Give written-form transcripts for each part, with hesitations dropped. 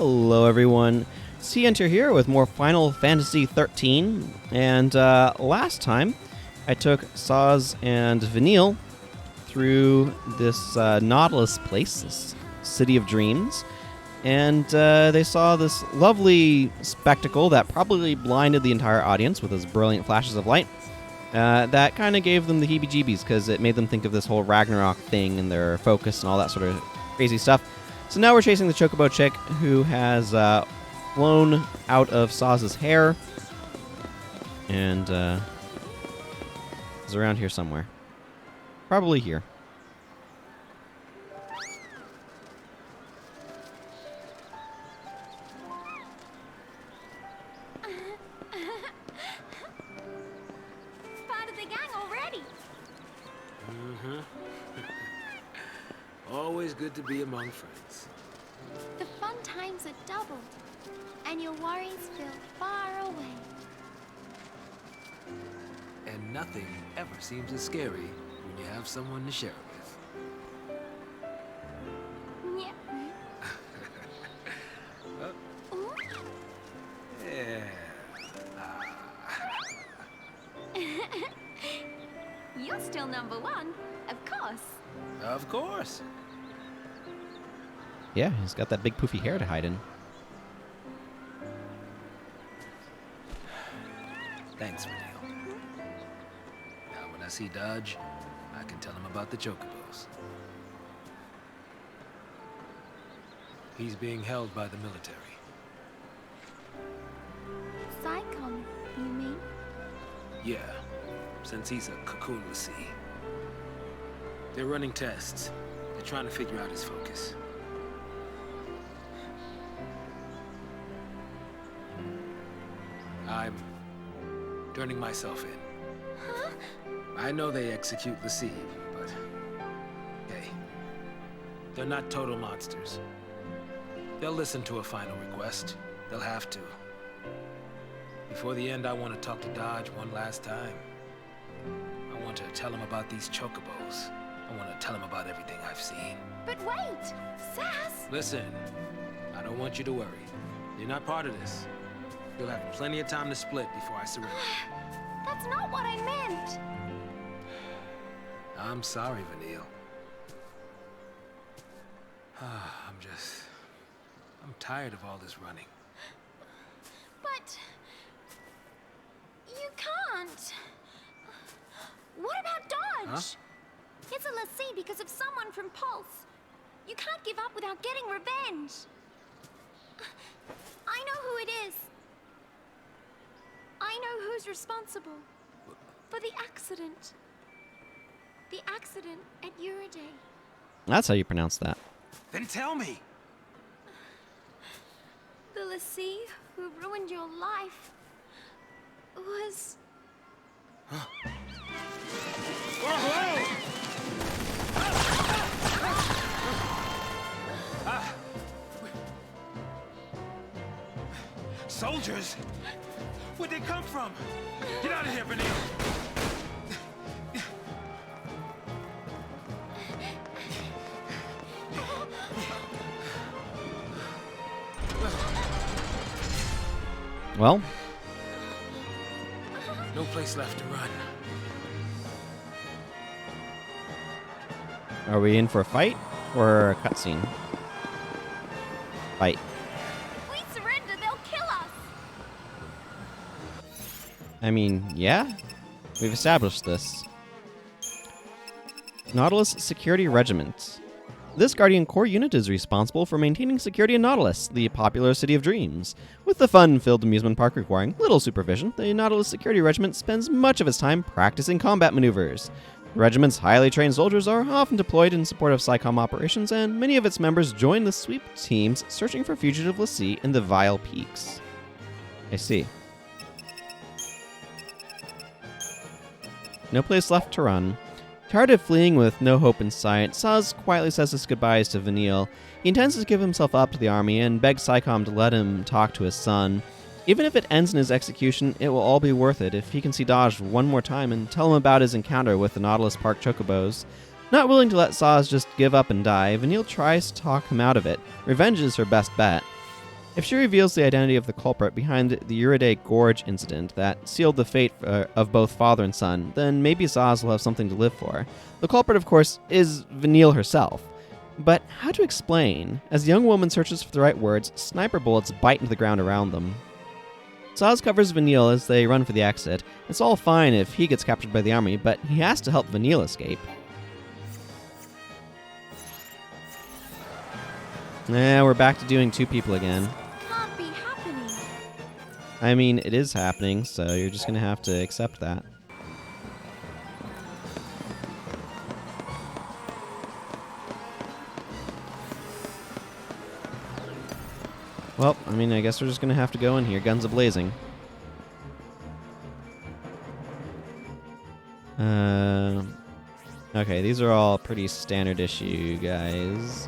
Hello everyone, Sientir here with more Final Fantasy XIII, and last time I took Sazh and Vanille through this Nautilus place, this City of Dreams, and they saw this lovely spectacle that probably blinded the entire audience with those brilliant flashes of light. That kind of gave them the heebie-jeebies because it made them think of this whole Ragnarok thing and their focus and all that sort of crazy stuff. So now we're chasing the Chocobo chick who has flown out of Saz's hair and is around here somewhere. Probably here. Part of the gang already. Always good to be among friends. The fun times are doubled, and your worries feel far away. And nothing ever seems as scary when you have someone to share it with. Yeah. Yeah. You're still number one, of course. Of course. Yeah, he's got that big poofy hair to hide in. Thanks, Vanille. Now, when I see Dajh, I can tell him about the Chocobos. He's being held by the military. PSICOM, you mean? Yeah, since he's a cocoon Lassie. They're running tests. They're trying to figure out his focus. I'm turning myself in. Huh? I know they execute Lassie, but hey, they're not total monsters. They'll listen to a final request. They'll have to. Before the end, I want to talk to Dajh one last time. I want to tell him about these Chocobos. I want to tell him about everything I've seen. But wait! Sazh! Listen, I don't want you to worry. You're not part of this. You'll have plenty of time to split before I surrender. That's not what I meant! I'm sorry, Vanille. I'm tired of all this running. But... you can't. What about Dajh? Huh? It's a Lassie because of someone from Pulse. You can't give up without getting revenge. I know who it is. I know who's responsible for the accident. The accident at Uriday. That's how you pronounce that. Then tell me! The Lassie who ruined your life was... Soldiers? Where'd they come from? Get out of here, Vanille! Well, No place left to run. are we in for a fight or a cutscene? Fight. If we surrender, they'll kill us! I mean, yeah? We've established this. Nautilus Security Regiment. This Guardian Corps unit is responsible for maintaining security in Nautilus, the popular City of Dreams. With the fun-filled amusement park requiring little supervision, the Nautilus Security Regiment spends much of its time practicing combat maneuvers. The regiment's highly trained soldiers are often deployed in support of PSICOM operations, and many of its members join the sweep teams searching for fugitive Lassie in the Vile Peaks. I see. No place left to run. Tired of fleeing with no hope in sight, Sazh quietly says his goodbyes to Vanille. He intends to give himself up to the army and begs PSICOM to let him talk to his son. Even if it ends in his execution, it will all be worth it if he can see Dajh one more time and tell him about his encounter with the Nautilus Park Chocobos. Not willing to let Sazh just give up and die, Vanille tries to talk him out of it. Revenge is her best bet. If she reveals the identity of the culprit behind the Uriday Gorge incident that sealed the fate of both father and son, then maybe Sazh will have something to live for. The culprit, of course, is Vanille herself. But how to explain? As the young woman searches for the right words, sniper bullets bite into the ground around them. Sazh covers Vanille as they run for the exit. It's all fine if he gets captured by the army, but he has to help Vanille escape. We're back to doing 2 people again. Can't be happening. I mean, it is happening, so you're just gonna have to accept that. Well, I mean, I guess we're just gonna have to go in here, guns a-blazing. Okay, these are all pretty standard issue guys.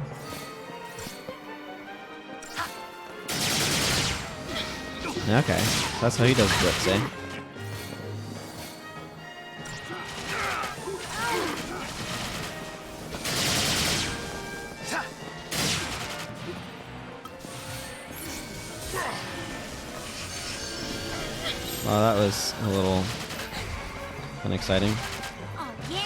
Okay, so that's how he does blips, eh? Well, that was a little unexciting. Oh, yeah?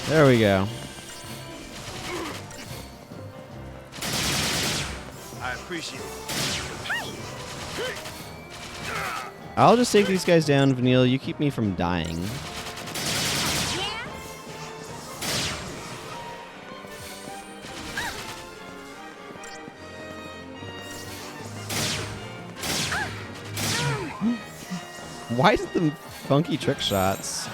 There we go. I appreciate it. I'll just take these guys down, Vanille. You keep me from dying. Why is the funky trick shots?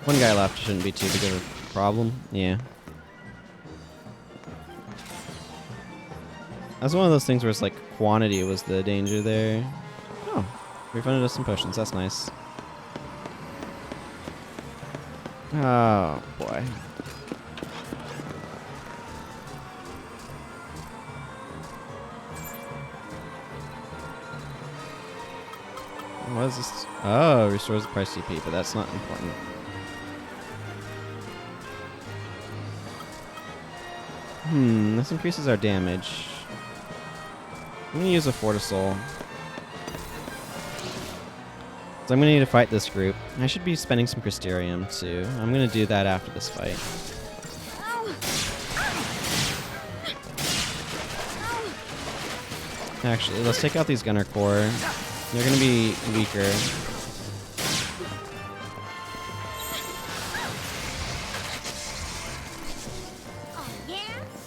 One guy left, shouldn't be too big of a problem. Yeah. That's one of those things where it's like quantity was the danger there. Oh, refunded us some potions. That's nice. Oh, boy. What is this? Oh, restores the price CP, but that's not important. This increases our damage. I'm gonna use a Fortisol. So I'm gonna need to fight this group. I should be spending some Crystarium too. I'm gonna do that after this fight. Actually, let's take out these Gunner Corps. They're gonna be weaker.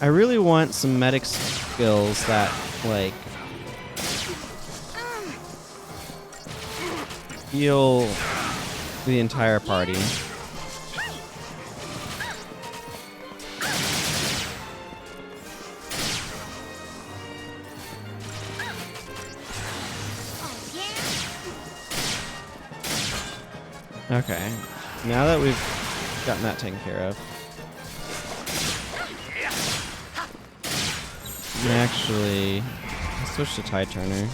I really want some medic skills that, like, heal the entire party. Okay, now that we've gotten that taken care of. Actually, let's switch to Tide Turner.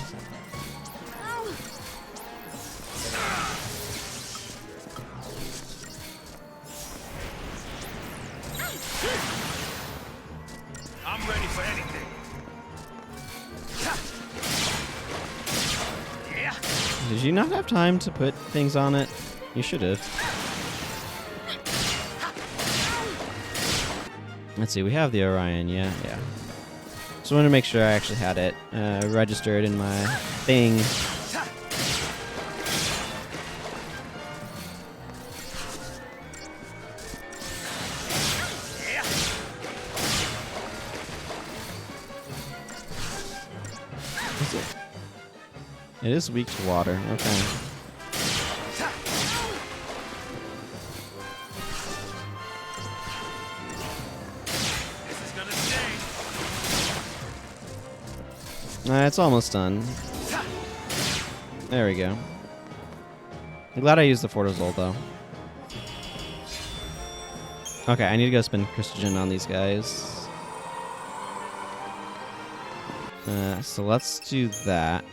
I'm ready for anything. Did you not have time to put things on it? You should have. Let's see, we have the Orion, yeah. Just wanted to make sure I actually had it registered in my thing. Is it? It is weak to water, okay. It's almost done. There we go. I'm glad I used the Fortizol, though. Okay, I need to go spend Christogen on these guys. So let's do that.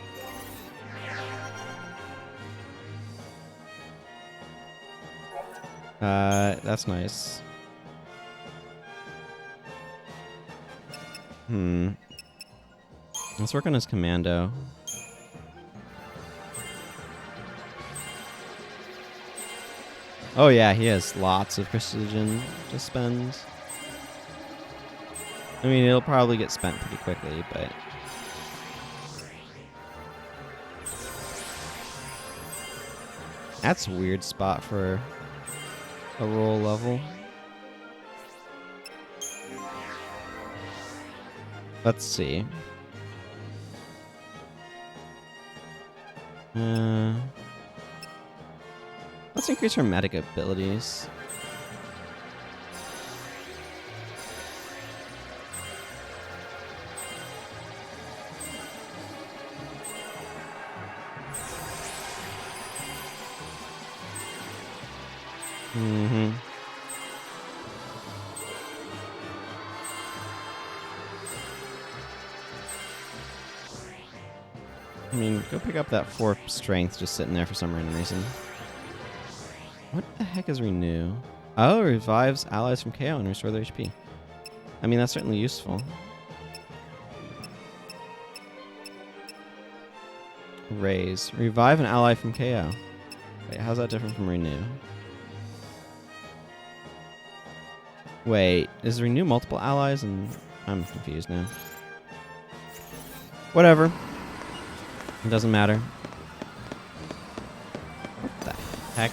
That's nice. Let's work on his commando. Oh yeah, he has lots of precision to spend. I mean, it'll probably get spent pretty quickly, but... That's a weird spot for a roll level. Let's see. Let's increase her medic abilities. I mean, go pick up that 4 strength just sitting there for some random reason. What the heck is renew? Oh, revives allies from KO and restore their HP. I mean, that's certainly useful. Raise. Revive an ally from KO. Wait, how's that different from renew? Wait, is renew multiple allies? And I'm confused now. Whatever. It doesn't matter. What the heck?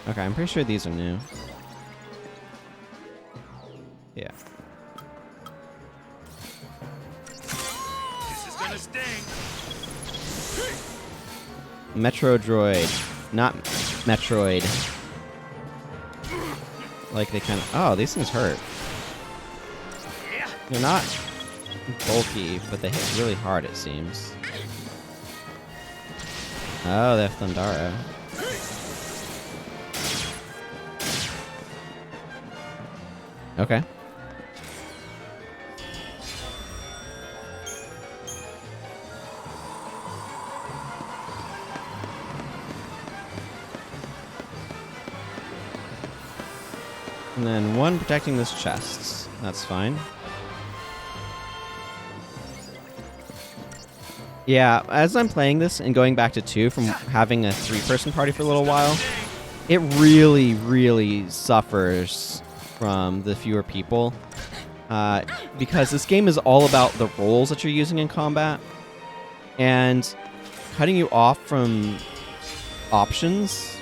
Okay, I'm pretty sure these are new. Yeah. This is gonna sting. Metro Droid. Not Metroid. Like they kind of... Oh, these things hurt. They're not bulky, but they hit really hard, it seems. Oh, they have Thundara. Okay. And then 1 protecting this chest. That's fine. Yeah, as I'm playing this and going back to 2 from having a 3-person party for a little while, it really, really suffers from the fewer people. Because this game is all about the roles that you're using in combat. And cutting you off from options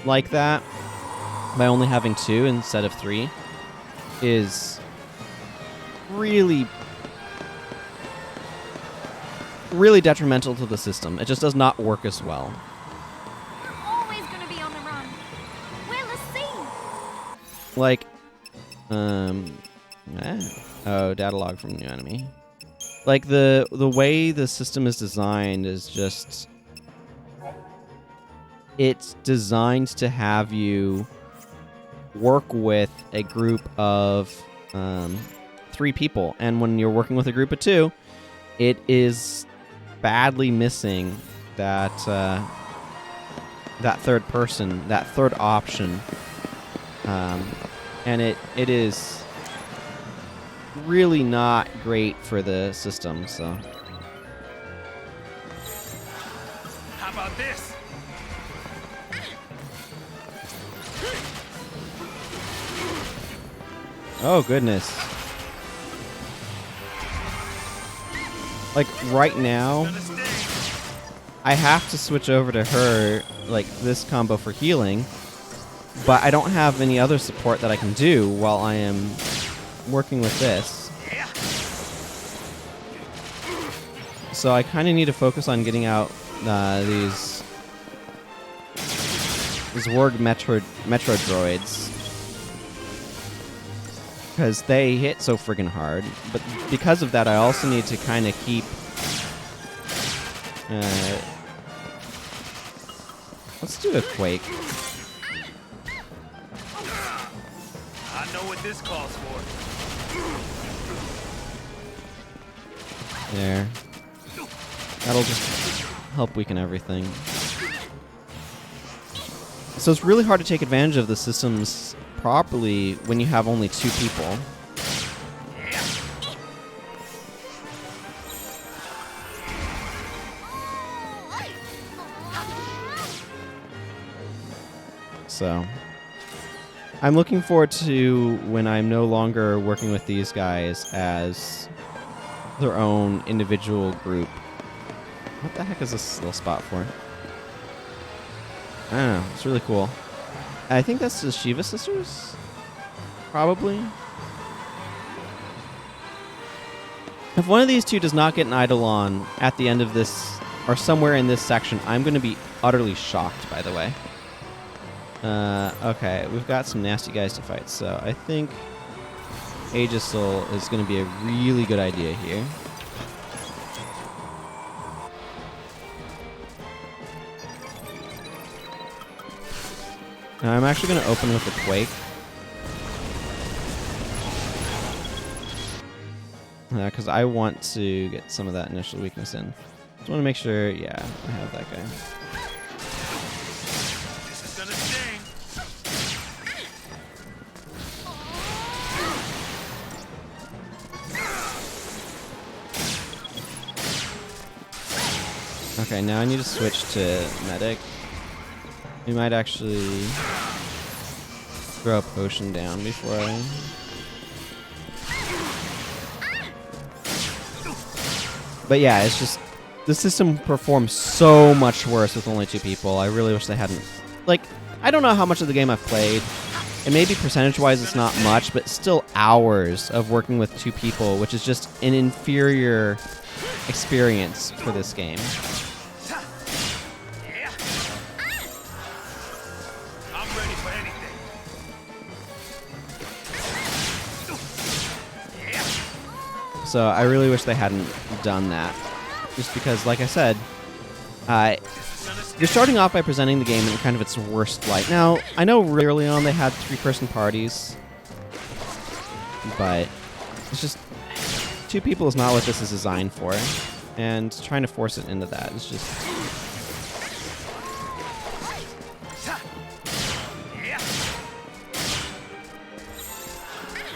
like that by only having 2 instead of 3 is really detrimental to the system. It just does not work as well. You're always gonna be on the run. We're the scene. Like, oh, data log from new enemy. Like the way the system is designed is just, it's designed to have you work with a group of 3 people, and when you're working with a group of 2, it is badly missing that that third person, that third option, and it is really not great for the system. So How about this? oh goodness. Like right now, Gonna sting. I have to switch over to her, like this combo for healing, but I don't have any other support that I can do while I am working with this. So I kind of need to focus on getting out these Warg Metro droids, because they hit so friggin' hard. But because of that, I also need to kind of keep... let's do a Quake. I know what this calls for. There. That'll just help weaken everything. So it's really hard to take advantage of the systems properly when you have only 2 people. So I'm looking forward to when I'm no longer working with these guys as their own individual group. What the heck is this little spot for? I don't know. It's really cool. I think that's the Shiva sisters? Probably. If one of these 2 does not get an Eidolon at the end of this, or somewhere in this section, I'm going to be utterly shocked, by the way. Okay, we've got some nasty guys to fight, so I think Aegisol is going to be a really good idea here. Now I'm actually going to open with a Quake. Because I want to get some of that initial weakness in. Just want to make sure, yeah, I have that guy. This is gonna sting. Okay, now I need to switch to medic. We might actually throw a potion down before I... But yeah, it's just... The system performs so much worse with only 2 people. I really wish they hadn't... Like, I don't know how much of the game I've played. And maybe percentage-wise it's not much, but still hours of working with 2 people, which is just an inferior experience for this game. I'm ready for anything. So I really wish they hadn't done that. Just because, like I said, you're starting off by presenting the game in kind of its worst light. Now, I know really early on they had 3-person parties, but it's just 2 people is not what this is designed for, and trying to force it into that is just...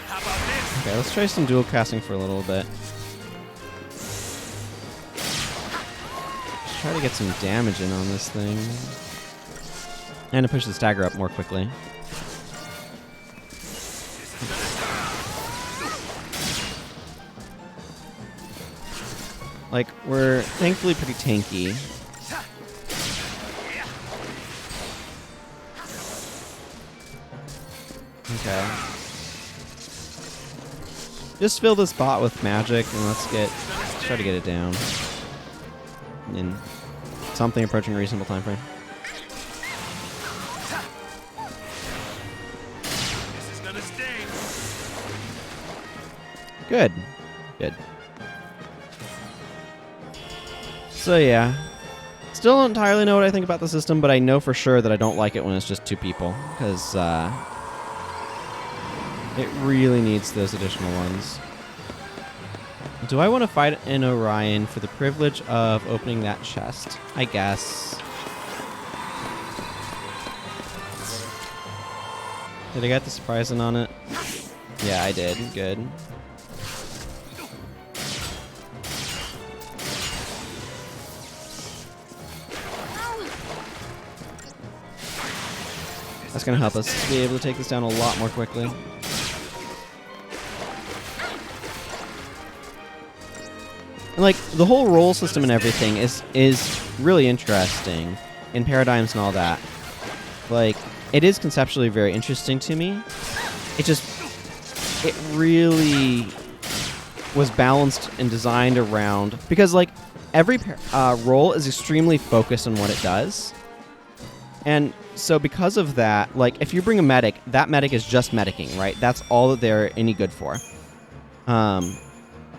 How about this? Okay, let's try some dual casting for a little bit. Try to get some damage in on this thing. And to push the stagger up more quickly. Like, we're thankfully pretty tanky. Okay. Just fill this bot with magic and let's try to get it down. In something approaching a reasonable time frame. This is gonna sting. Good. Good. So yeah. Still don't entirely know what I think about the system, but I know for sure that I don't like it when it's just 2 people. Because it really needs those additional ones. Do I want to fight in Orion for the privilege of opening that chest? I guess. Did I get the surprising on it? Yeah, I did. Good. That's going to help us be able to take this down a lot more quickly. And like the whole role system and everything is really interesting in paradigms and all that. Like it is conceptually very interesting to me. It really was balanced and designed around because like every role is extremely focused on what it does. And so because of that, like if you bring a medic, that medic is just medicing, right? That's all that they're any good for.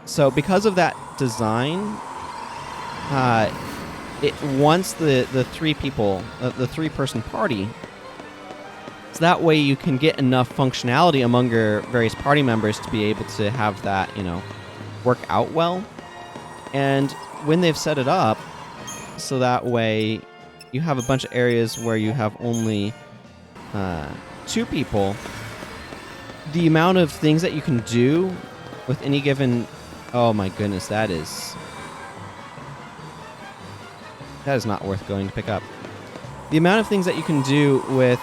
So because of that design, it wants the 3 people, the 3-person party. So that way you can get enough functionality among your various party members to be able to have that, work out well. And when they've set it up, so that way you have a bunch of areas where you have only two people, the amount of things that you can do with any given... Oh my goodness, that is not worth going to pick up. The amount of things that you can do with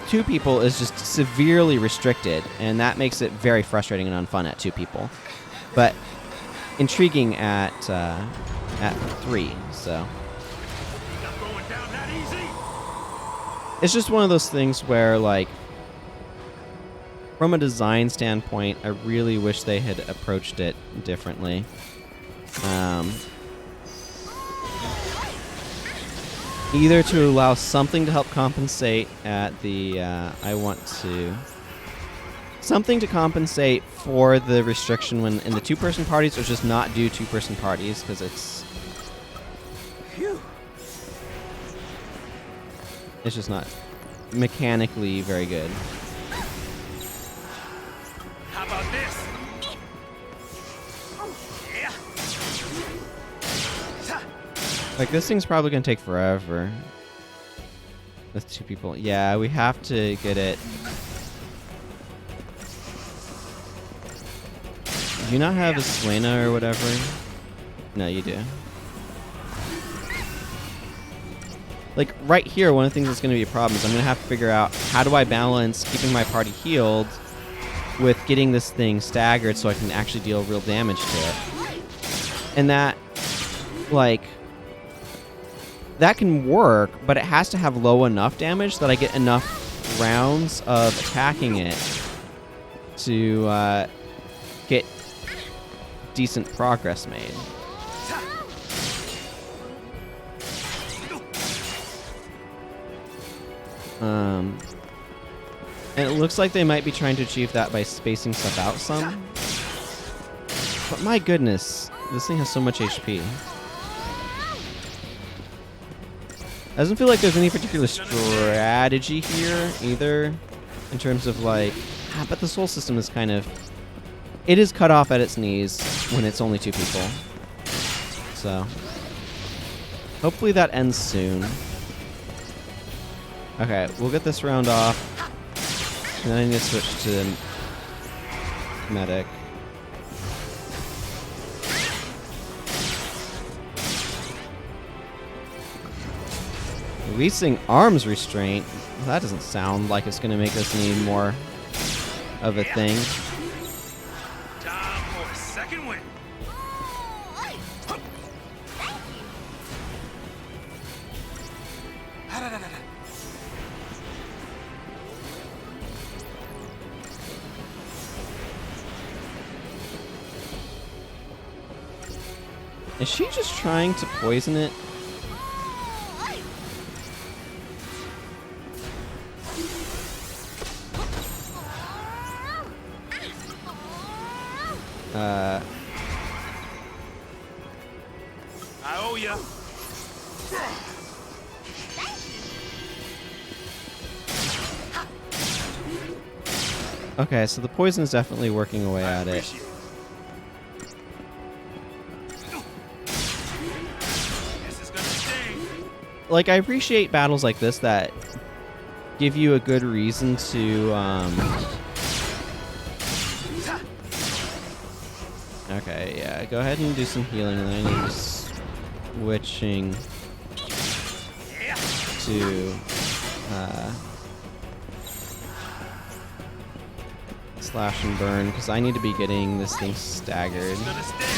two people is just severely restricted, and that makes it very frustrating and unfun at two people. But intriguing at 3, so... It's just one of those things where, like, from a design standpoint, I really wish they had approached it differently. Either to allow something to help compensate at the, something to compensate for the restriction when in the two-person parties, or just not do two-person parties, because it's just not mechanically very good. How about this? Like, this thing's probably going to take forever with two people. Yeah, we have to get it. Do you not have a Suena or whatever? No, you do. Like, right here, one of the things that's going to be a problem is I'm going to have to figure out how do I balance keeping my party healed with getting this thing staggered so I can actually deal real damage to it. And that, like, that can work, but it has to have low enough damage that I get enough rounds of attacking it to get decent progress made. And it looks like they might be trying to achieve that by spacing stuff out some. But my goodness, this thing has so much HP. Doesn't feel like there's any particular strategy here either, in terms of like, but the soul system is kind of, it is cut off at its knees when it's only two people. So, hopefully that ends soon. Okay, we'll get this round off. And then I need to switch to medic. Releasing arms restraint? Well, that doesn't sound like it's going to make us need more of a thing. Time for a second win. Is she just trying to poison it? I owe ya. Okay, so the poison is definitely working away at it. This is gonna sting. Like, I appreciate battles like this that give you a good reason to, Okay, yeah, go ahead and do some healing, and then I need to switching to, slash and burn, because I need to be getting this thing staggered. It's gonna sting.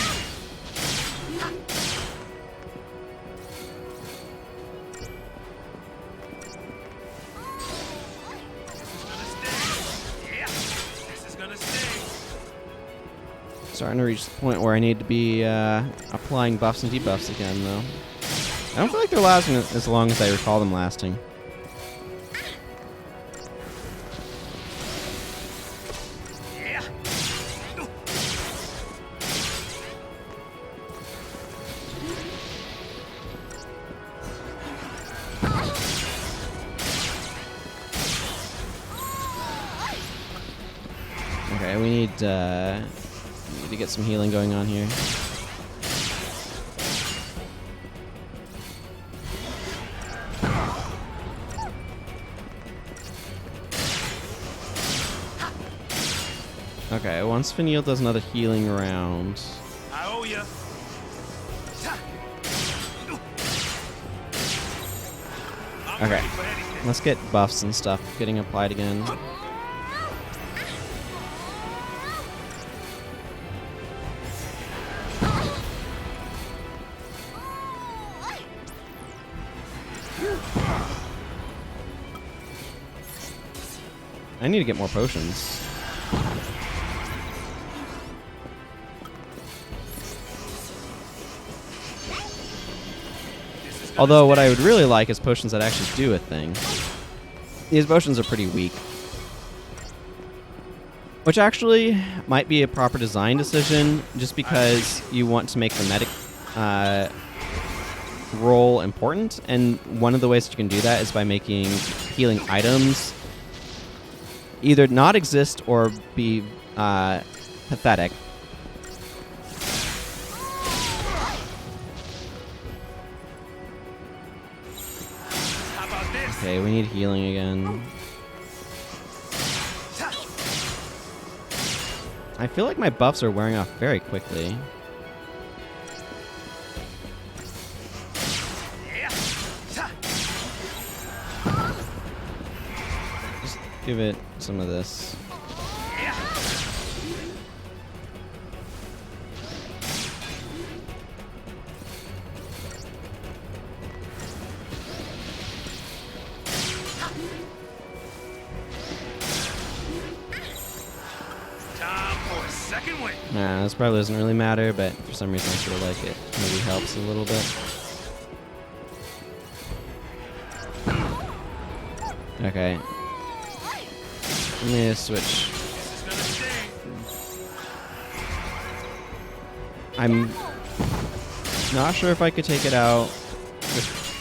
Starting to reach the point where I need to be applying buffs and debuffs again, though. I don't feel like they're lasting as long as I recall them lasting. Okay, we need to get some healing going on here. Okay, once Vanille does another healing round. I owe ya. I'm Okay, ready for anything. let's get buffs and stuff getting applied again. I need to get more potions. Although what I would really like is potions that actually do a thing. These potions are pretty weak. Which actually might be a proper design decision, just because you want to make the medic role important, and one of the ways that you can do that is by making healing items either not exist or be pathetic. How about this? Okay, we need healing again. I feel like my buffs are wearing off very quickly. Just give it some of this. Time for a second win. Nah, this probably doesn't really matter, but for some reason I feel like it maybe helps a little bit. Okay. Let me just switch. This is gonna sting. I'm not sure if I could take it out.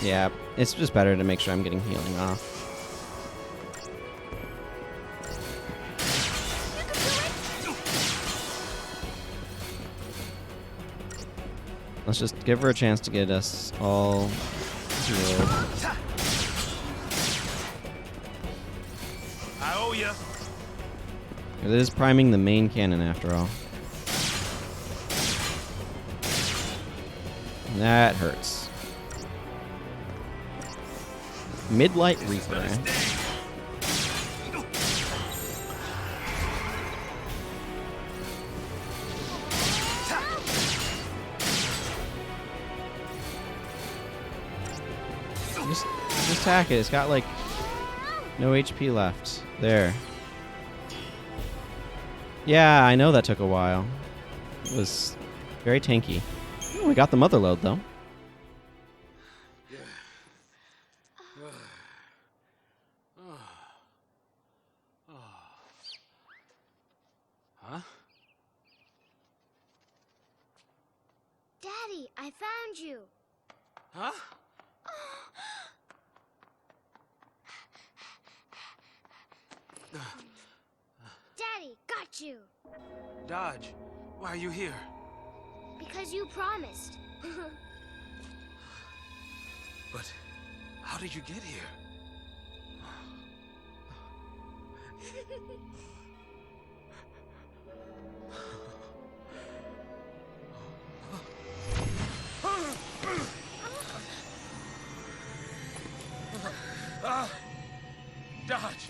Yeah, it's just better to make sure I'm getting healing off. Let's just give her a chance to get us all healed. I owe ya. It is priming the main cannon after all. That hurts. Midlight Reaper. Gonna sting. Just attack it. It's got like no HP left. There. Yeah, I know that took a while. It was very tanky. Oh, we got the mother load though. Huh? Daddy, I found you. Huh? Daddy, got you. Dajh, why are you here? Because you promised. But how did you get here? Dajh!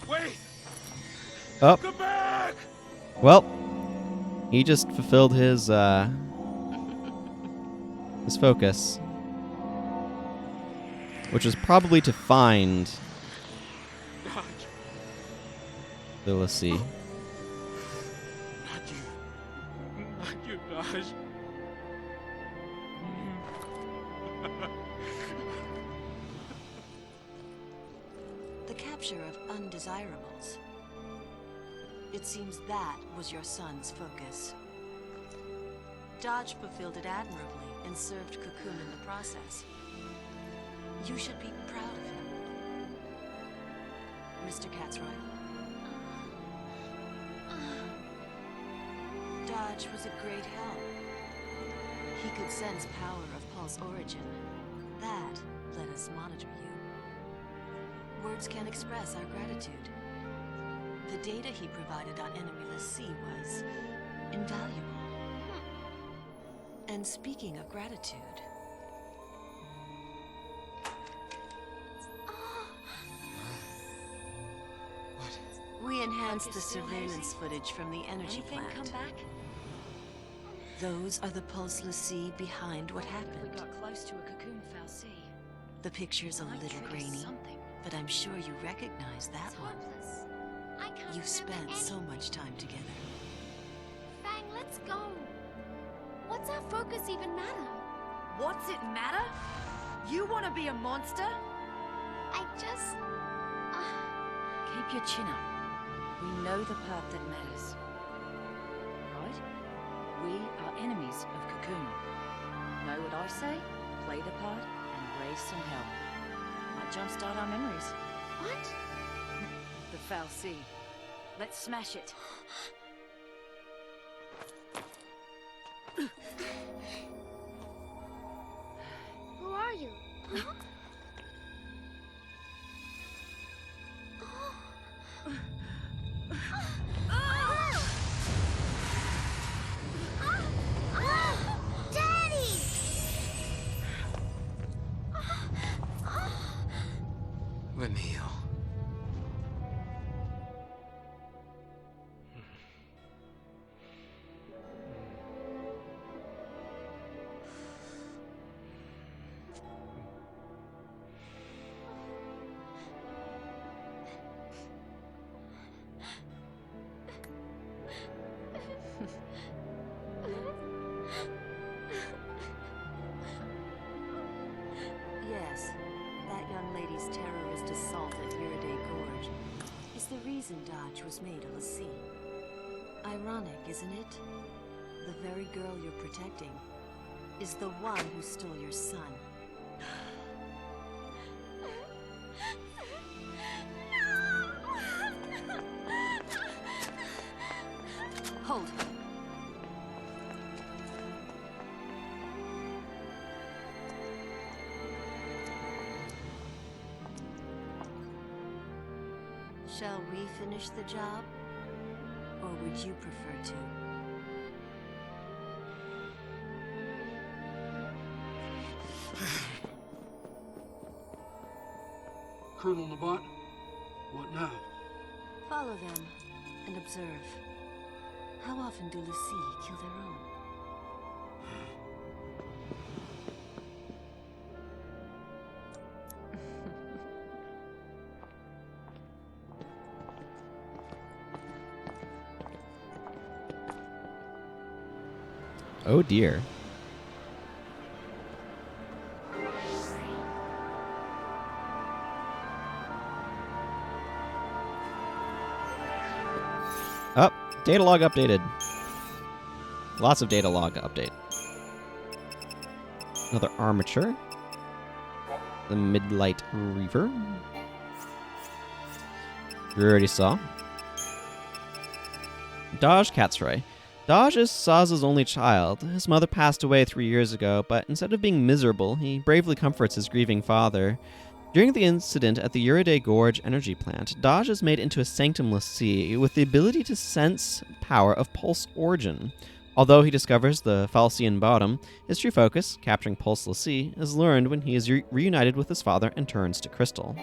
Wait! Oh, Come back! well, he just fulfilled his focus, which was probably to find Dajh! Phyllis. Not you. Not you, Dajh. The capture of undesirables. It seems that was your son's focus. Dajh fulfilled it admirably and served Cocoon in the process. You should be proud of him. Mr. Catsroy. Dajh was a great help. He could sense power of Pulse origin. That let us monitor you. Words can't express our gratitude. The data he provided on Enemyless Sea was invaluable. And speaking of gratitude, we enhanced the surveillance footage from the energy plant. Come back? Those are the pulseless sea behind what We happened. got close to a cocoon foul sea. The picture's a Might little trigger grainy, something. but I'm sure you recognize that It's one. hopeless. I can't You've spent remember so any- much time together. Fang, let's go. What's our focus even matter? What's it matter? You want to be a monster? I just... Keep your chin up. We know the part that matters. Right? We are enemies of Cocoon. Know what I say? Play the part and raise some hell. Might jumpstart our memories. what? The foul sea. Let's smash it. Who are you? Huh? Daddy! Vanille. Yes, that young lady's terrorist assault at Uriday Gorge is the reason Dajh was made a Lassie. Ironic, isn't it? The very girl you're protecting is the one who stole your son. Hold. Shall we finish the job? Or would you prefer to? Colonel Nabaat, what now? Follow them and observe. How often do Lassie kill their own? Oh dear. Up. Data log updated. Lots of data log update. Another armature. The Midlight Reaver. We already saw. Dajh Katzroy. Dajh is Saz's only child. His mother passed away 3 years ago, but instead of being miserable, he bravely comforts his grieving father. During the incident at the Uriday Gorge energy plant, Dajh is made into a sanctumless sea with the ability to sense power of pulse origin. Although he discovers the Falcian bottom, his true focus, capturing pulseless sea, is learned when he is reunited with his father and turns to crystal.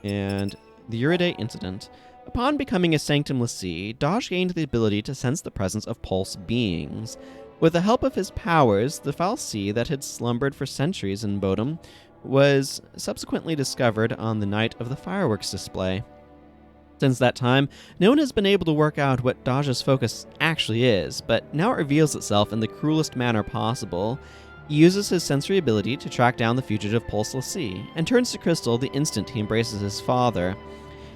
And the Uriday incident. Upon becoming a sanctumless sea, Dajh gained the ability to sense the presence of pulse beings. With the help of his powers, the foul sea that had slumbered for centuries in Bodom was subsequently discovered on the night of the fireworks display. Since that time, no one has been able to work out what Dajh's focus actually is, but now it reveals itself in the cruelest manner possible. He uses his sensory ability to track down the fugitive pulseless sea, and turns to crystal the instant he embraces his father.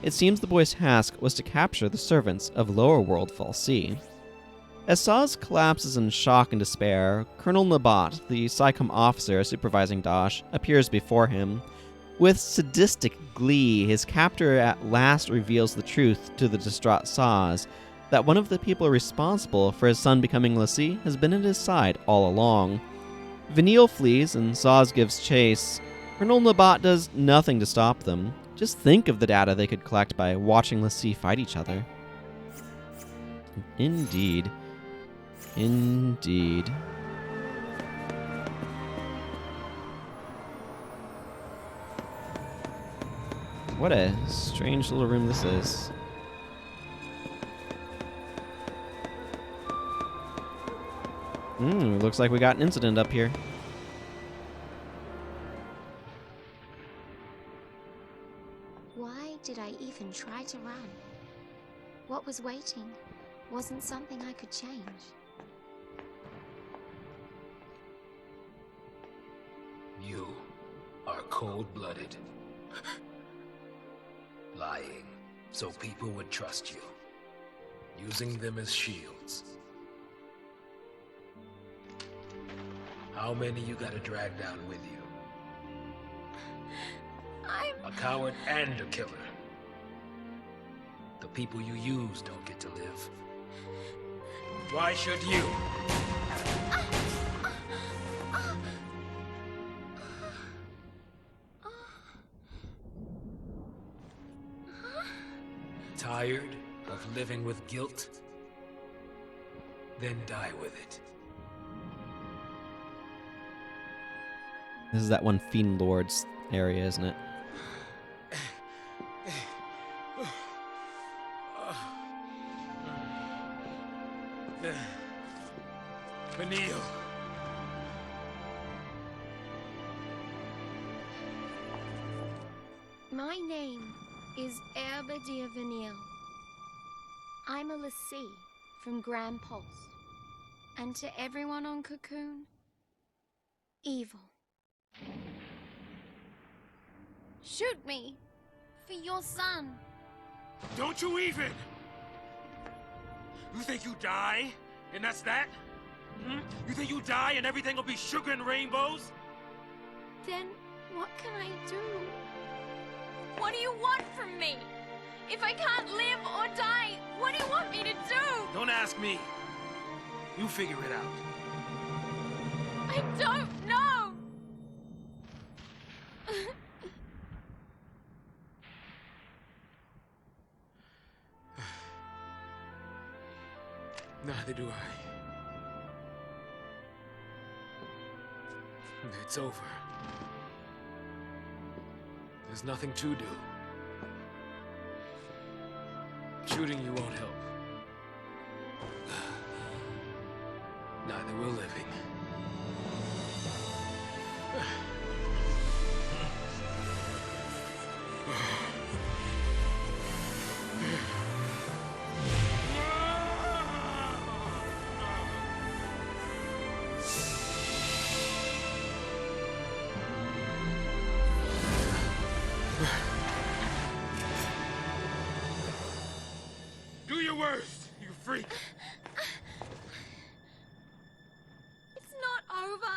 It seems the boy's task was to capture the servants of Lower World Fal'Cie. As Sazh collapses in shock and despair, Colonel Nabaat, the PSICOM officer supervising Dajh, appears before him. With sadistic glee, his captor at last reveals the truth to the distraught Sazh, that one of the people responsible for his son becoming Lassie has been at his side all along. Vanille flees and Sazh gives chase. Colonel Nabaat does nothing to stop them. Just think of the data they could collect by watching l'Cie fight each other. Indeed. Indeed. What a strange little room this is. Looks like we got an incident up here. Why did I even try to run? What was waiting wasn't something I could change. You are cold-blooded. Lying so people would trust you. Using them as shields. How many you gotta drag down with you? A coward and a killer. The people you use don't get to live. Why should you? Tired of living with guilt? Then die with it. This is that one Fiend Lord's area, isn't it? Vanille. My name is Herbadia Vanille. I'm a l'Cie from Grand Pulse. And to everyone on Cocoon, evil. Shoot me for your son. Don't you even! You think you die, and that's that? Hmm? You think you die and everything will be sugar and rainbows? Then what can I do? What do you want from me? If I can't live or die, what do you want me to do? Don't ask me. You figure it out. I don't know! Neither do I. It's over. There's nothing to do. Shooting you won't help. Neither will living. Do your worst, you freak! It's not over.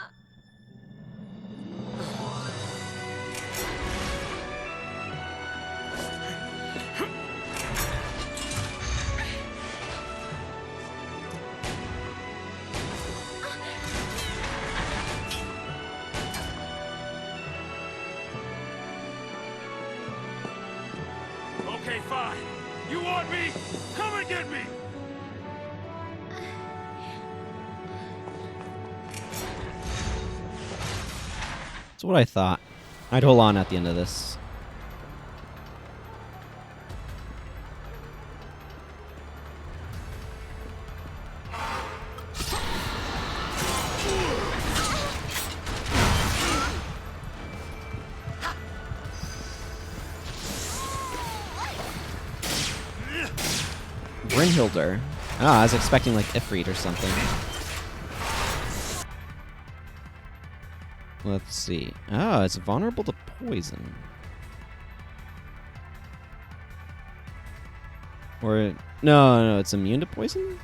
Okay, fine. You want me? Come and get me! That's what I thought. I'd hold on at the end of this. Brynhildr. Ah, I was expecting like Ifrit or something. Let's see. Oh, it's vulnerable to poison. Or no, it's immune to poison?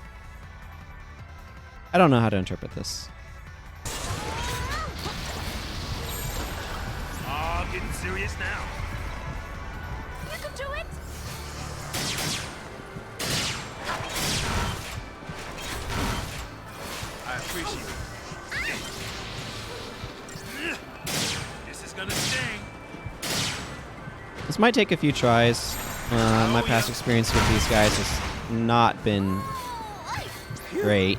I don't know how to interpret this. Ah, getting serious now. You can do it. I appreciate it. This is gonna sting. This might take a few tries. My past experience with these guys has not been great.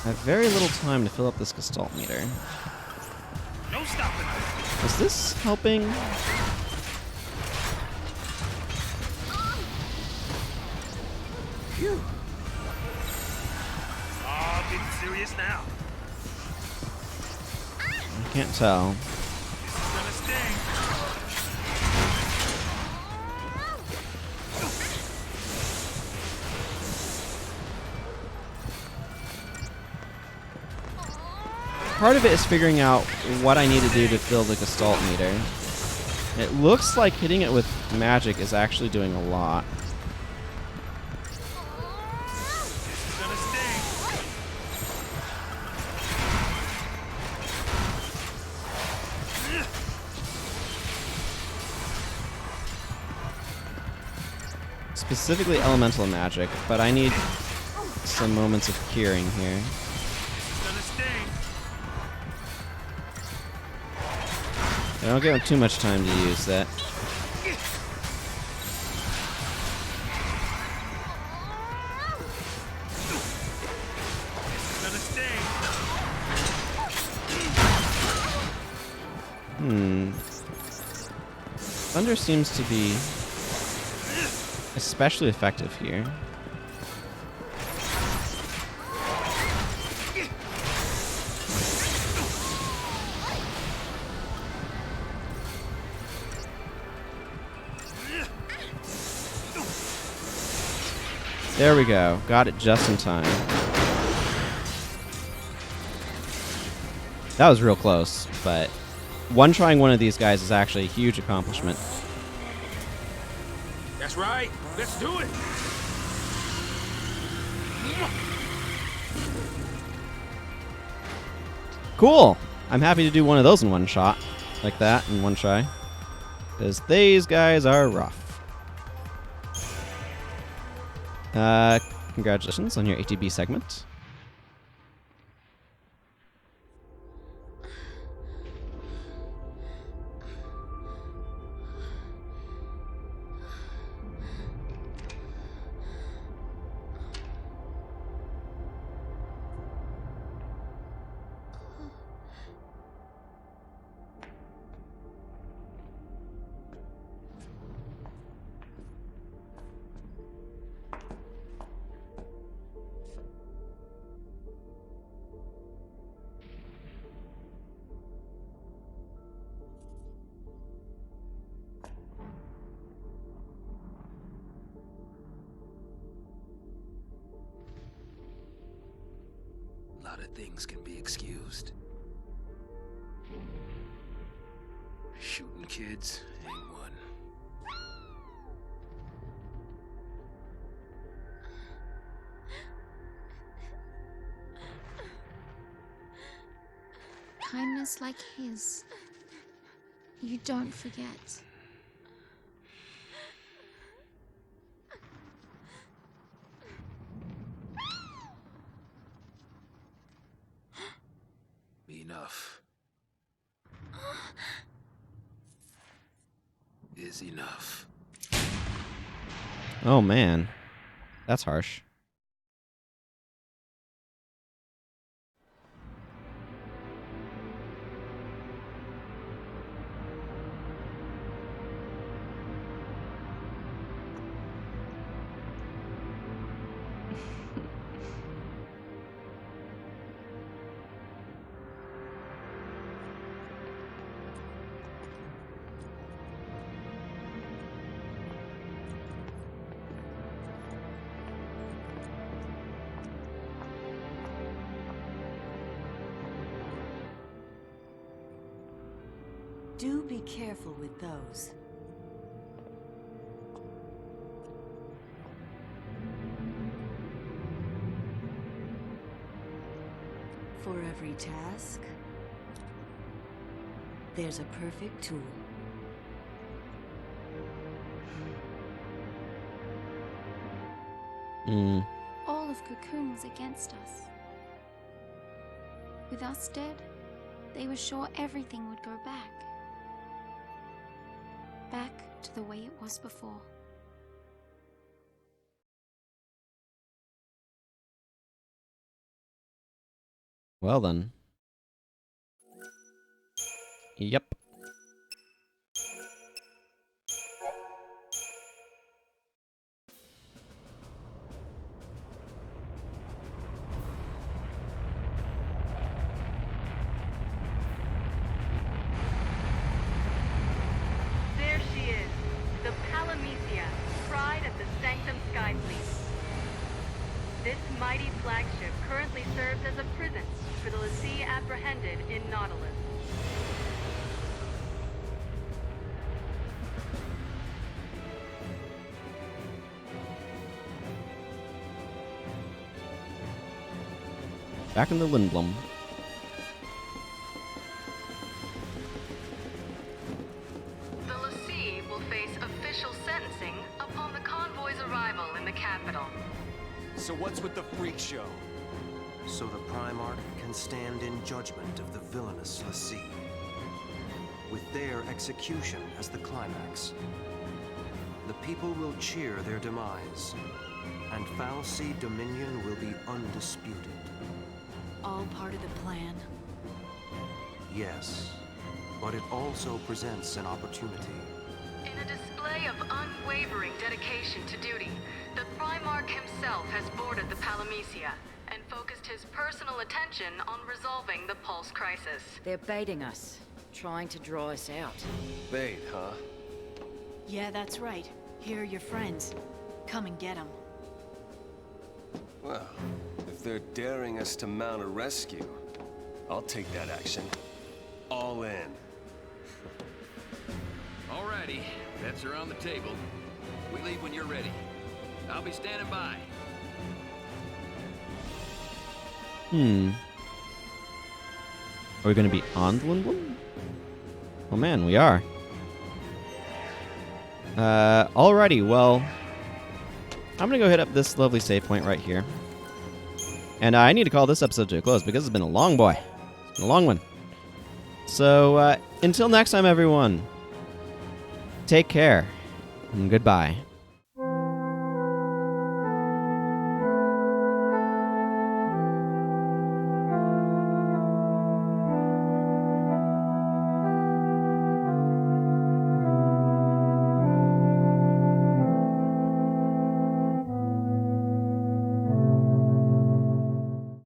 I have very little time to fill up this gestalt meter. No stopping. Is this helping? Phew. Oh, getting serious now. I can't tell. This is gonna sting. Part of it is figuring out what I need to do to fill the gestalt meter. It looks like hitting it with magic is actually doing a lot. This is gonna sting. Specifically elemental magic, but I need some moments of curing here. It's gonna sting. I don't give him too much time to use that. It's gonna sting. Thunder seems to be especially effective here. There we go. Got it just in time. That was real close, but one-trying one of these guys is actually a huge accomplishment. That's right. Let's do it. Cool! I'm happy to do one of those in one shot. Like that, in one try. Because these guys are rough. Congratulations on your ATB segment. A lot of things can be excused. Shooting kids ain't one. Kindness like his, you don't forget. Enough is enough. Oh man. That's harsh. Do be careful with those. For every task, there's a perfect tool. All of Cocoon was against us. With us dead, they were sure everything would go back. Back to the way it was before. Well then. Yep. There she is, the Palamisia, pride of the Sanctum Sky Fleet. This mighty flagship currently serves as a prison for the Lassie apprehended in Nautilus. Back in the Lindblom. The Lassie will face official sentencing upon the convoy's arrival in the capital. So what's with the freak show? So the Primarch can stand in judgment of the villainous Lassie, with their execution as the climax. The people will cheer their demise, and Fal'Cie dominion will be undisputed. All part of the plan. Yes, but it also presents an opportunity. In a display of unwavering dedication to duty, the Primarch himself has boarded the Palamisia and focused his personal attention on resolving the Pulse crisis. They're baiting us, trying to draw us out. Bait, huh? Yeah, that's right. Here are your friends. Come and get them. Well, if they're daring us to mount a rescue, I'll take that action. All in. Alrighty, bets are on the table. We leave when you're ready. I'll be standing by. Are we going to be on the Lindblom? Oh man, we are. Alrighty, well, I'm going to go hit up this lovely save point right here. And I need to call this episode to a close because it's been a long boy. It's been a long one. So, until next time, everyone, take care and goodbye.